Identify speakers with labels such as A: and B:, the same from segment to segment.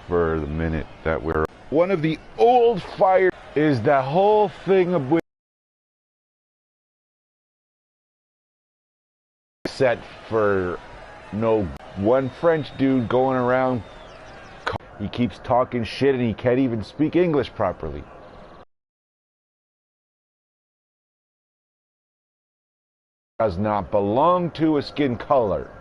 A: for the minute that we're... One of the old fires is the whole thing of set for no one French dude going around. He keeps talking shit and he can't even speak English properly. Does not belong to a skin color.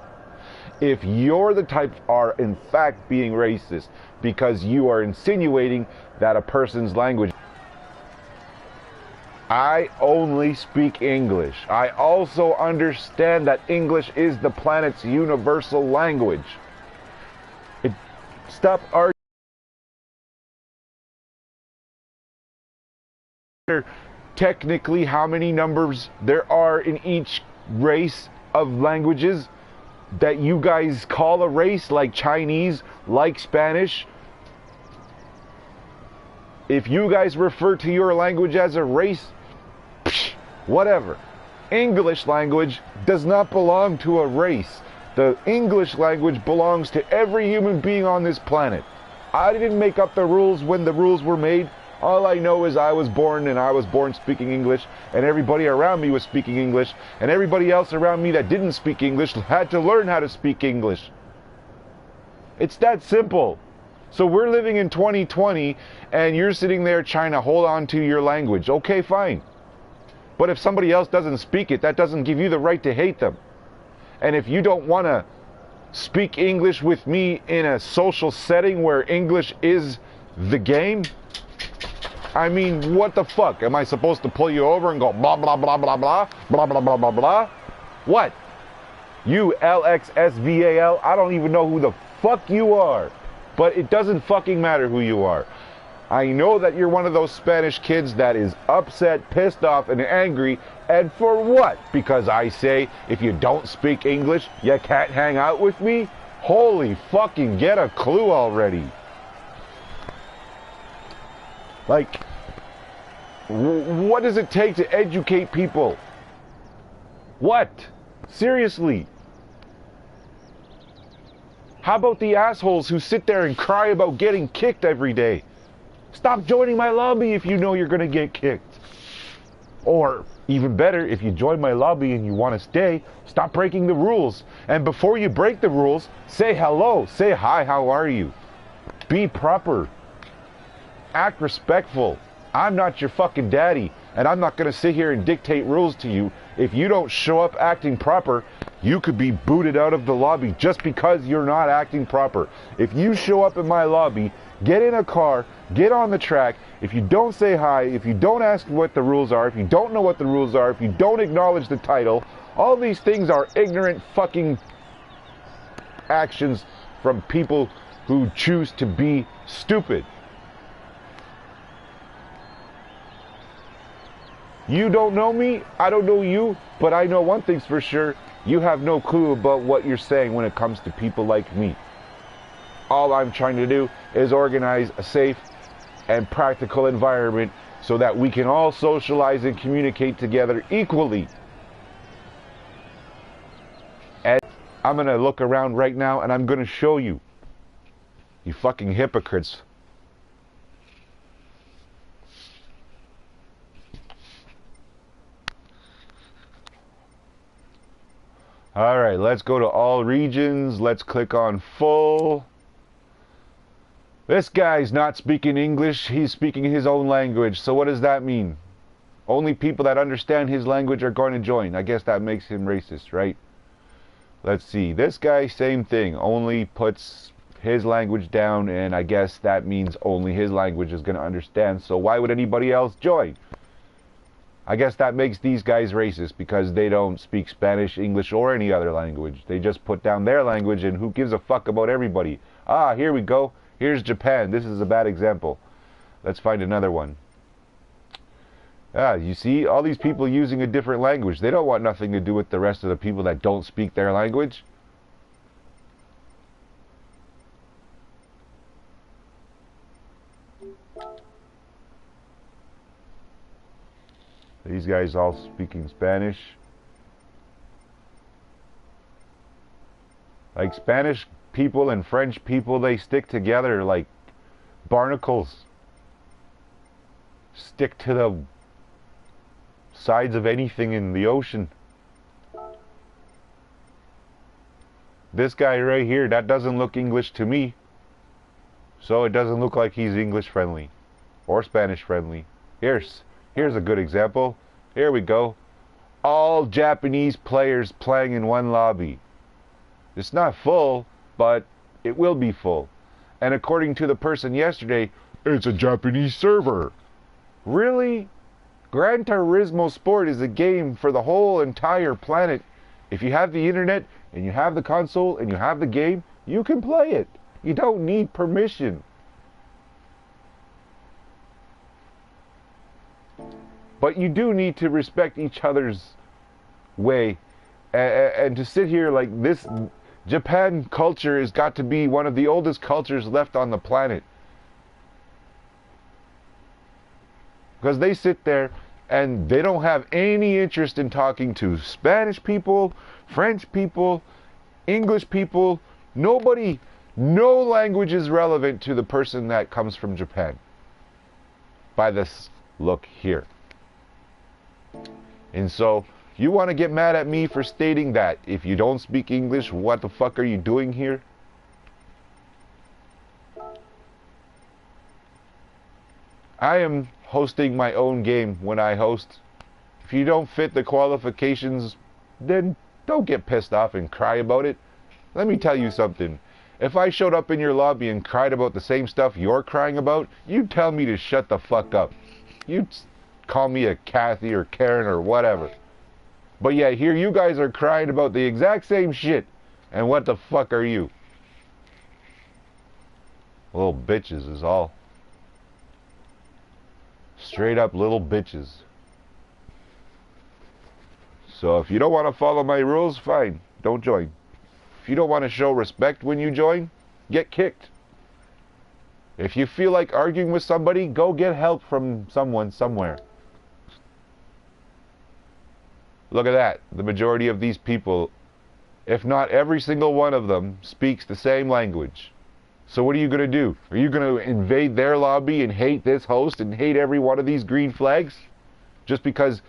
A: If you're the type are in fact being racist because you are insinuating that a person's language... I only speak English. I also understand that English is the planet's universal language. Stop arguing. Technically, how many numbers there are in each race of languages that you guys call a race, like Chinese, like Spanish. If you guys refer to your language as a race, whatever. English language does not belong to a race. The English language belongs to every human being on this planet. I didn't make up the rules when the rules were made. All I know is I was born, and I was born speaking English, and everybody around me was speaking English, and everybody else around me that didn't speak English had to learn how to speak English. It's that simple. So we're living in 2020, and you're sitting there trying to hold on to your language. Okay, fine. But if somebody else doesn't speak it, that doesn't give you the right to hate them. And if you don't want to speak English with me in a social setting where English is the game, I mean, what the fuck? Am I supposed to pull you over and go blah, blah, blah, blah, blah, blah, blah, blah, blah, blah? What? You LXSVAL, I don't even know who the fuck you are. But it doesn't fucking matter who you are. I know that you're one of those Spanish kids that is upset, pissed off, and angry. And for what? Because I say, if you don't speak English, you can't hang out with me? Holy fucking get a clue already. Like, what does it take to educate people? What? Seriously. How about the assholes who sit there and cry about getting kicked every day? Stop joining my lobby if you know you're going to get kicked. Or, even better, if you join my lobby and you want to stay, stop breaking the rules. And before you break the rules, say hello, say hi, how are you? Be proper. Act respectful. I'm not your fucking daddy, and I'm not going to sit here and dictate rules to you. If you don't show up acting proper, you could be booted out of the lobby just because you're not acting proper. If you show up in my lobby, get in a car, get on the track. If you don't say hi, if you don't ask what the rules are, if you don't know what the rules are, if you don't acknowledge the title, all these things are ignorant fucking actions from people who choose to be stupid. You don't know me, I don't know you, but I know one thing's for sure. You have no clue about what you're saying when it comes to people like me. All I'm trying to do is organize a safe and practical environment so that we can all socialize and communicate together equally. And I'm going to look around right now and I'm going to show you. You fucking hypocrites. Alright, let's go to all regions. Let's click on full. This guy's not speaking English. He's speaking his own language. So what does that mean? Only people that understand his language are going to join. I guess that makes him racist, right? Let's see. This guy, same thing. Only puts his language down, and I guess that means only his language is going to understand. So why would anybody else join? I guess that makes these guys racist because they don't speak Spanish, English, or any other language. They just put down their language, and who gives a fuck about everybody? Ah, here we go. Here's Japan. This is a bad example. Let's find another one. Ah, you see, all these people using a different language. They don't want nothing to do with the rest of the people that don't speak their language. These guys all speaking Spanish. Like Spanish people and French people, they stick together like barnacles stick to the sides of anything in the ocean. This guy right here, that doesn't look English to me. So it doesn't look like he's English friendly or Spanish friendly. Here's a good example. Here we go. All Japanese players playing in one lobby. It's not full, but it will be full. And according to the person yesterday, it's a Japanese server. Really? Gran Turismo Sport is a game for the whole entire planet. If you have the internet and you have the console and you have the game, you can play it. You don't need permission. But you do need to respect each other's way. And to sit here like this, Japan culture has got to be one of the oldest cultures left on the planet. Because they sit there and they don't have any interest in talking to Spanish people, French people, English people. Nobody, no language is relevant to the person that comes from Japan. By this look here. And so, you want to get mad at me for stating that if you don't speak English, what the fuck are you doing here? I am hosting my own game when I host. If you don't fit the qualifications, then don't get pissed off and cry about it. Let me tell you something. If I showed up in your lobby and cried about the same stuff you're crying about, you'd tell me to shut the fuck up. You'd call me a Kathy or Karen or whatever. But yeah, here you guys are crying about the exact same shit. And what the fuck are you? Little bitches is all. Straight up little bitches. So if you don't want to follow my rules, fine. Don't join. If you don't want to show respect when you join, get kicked. If you feel like arguing with somebody, go get help from someone somewhere. Look at that. The majority of these people, if not every single one of them, speaks the same language. So what are you going to do? Are you going to invade their lobby and hate this host and hate every one of these green flags? Just because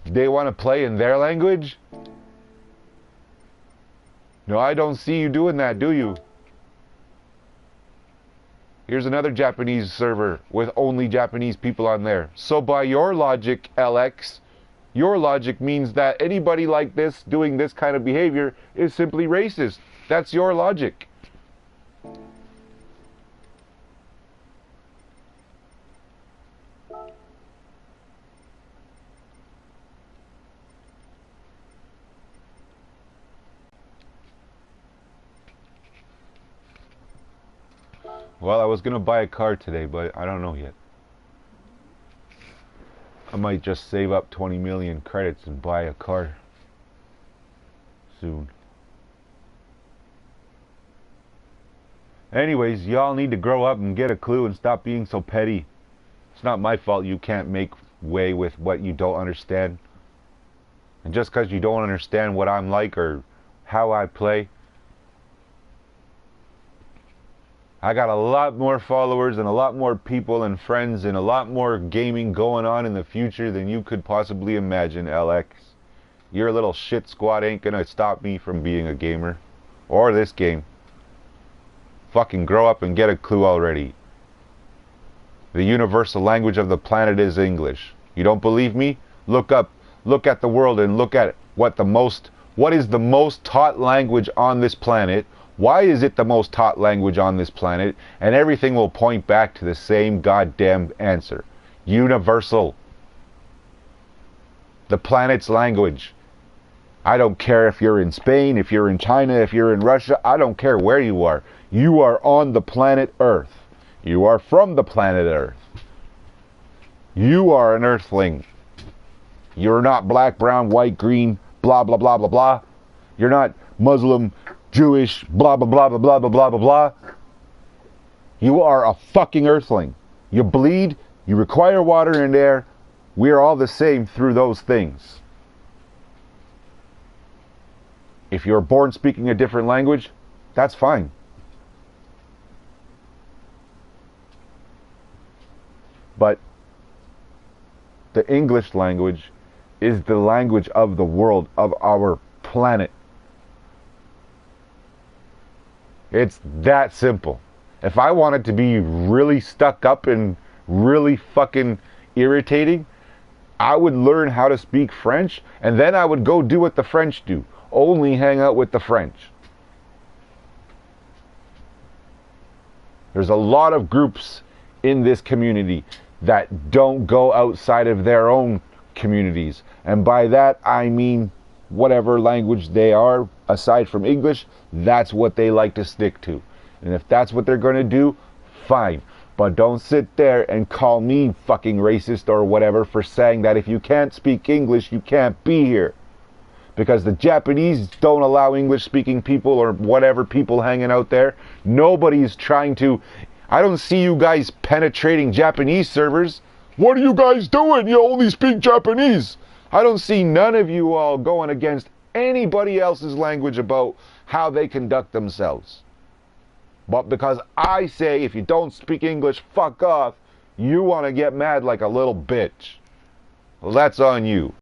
A: they want to play in their language? No, I don't see you doing that, do you? Here's another Japanese server with only Japanese people on there. So by your logic, LX, your logic means that anybody like this doing this kind of behavior is simply racist. That's your logic. Well, I was going to buy a car today, but I don't know yet. I might just save up 20 million credits and buy a car soon. Anyways, y'all need to grow up and get a clue and stop being so petty. It's not my fault you can't make way with what you don't understand. And just because you don't understand what I'm like or how I play, I got a lot more followers and a lot more people and friends and a lot more gaming going on in the future than you could possibly imagine, LX. Your little shit squad ain't gonna stop me from being a gamer. Or this game. Fucking grow up and get a clue already. The universal language of the planet is English. You don't believe me? Look up, look at the world and look at what is the most taught language on this planet. Why is it the most taught language on this planet? And everything will point back to the same goddamn answer. Universal. The planet's language. I don't care if you're in Spain, if you're in China, if you're in Russia. I don't care where you are. You are on the planet Earth. You are from the planet Earth. You are an Earthling. You're not black, brown, white, green, blah, blah, blah, blah, blah. You're not Muslim, Jewish, blah, blah, blah, blah, blah, blah, blah, blah, blah. You are a fucking Earthling. You bleed, you require water and air. We are all the same through those things. If you're born speaking a different language, that's fine. But the English language is the language of the world, of our planet. It's that simple. If I wanted to be really stuck up and really fucking irritating, I would learn how to speak French, and then I would go do what the French do. Only hang out with the French. There's a lot of groups in this community that don't go outside of their own communities. And by that, I mean whatever language they are, aside from English, that's what they like to stick to. And if that's what they're going to do, fine. But don't sit there and call me fucking racist or whatever for saying that if you can't speak English, you can't be here. Because the Japanese don't allow English-speaking people or whatever people hanging out there. Nobody's trying to... I don't see you guys penetrating Japanese servers. What are you guys doing? You only speak Japanese. I don't see none of you all going against anybody else's language about how they conduct themselves. But because I say if you don't speak English, fuck off, you want to get mad like a little bitch. Well, that's on you.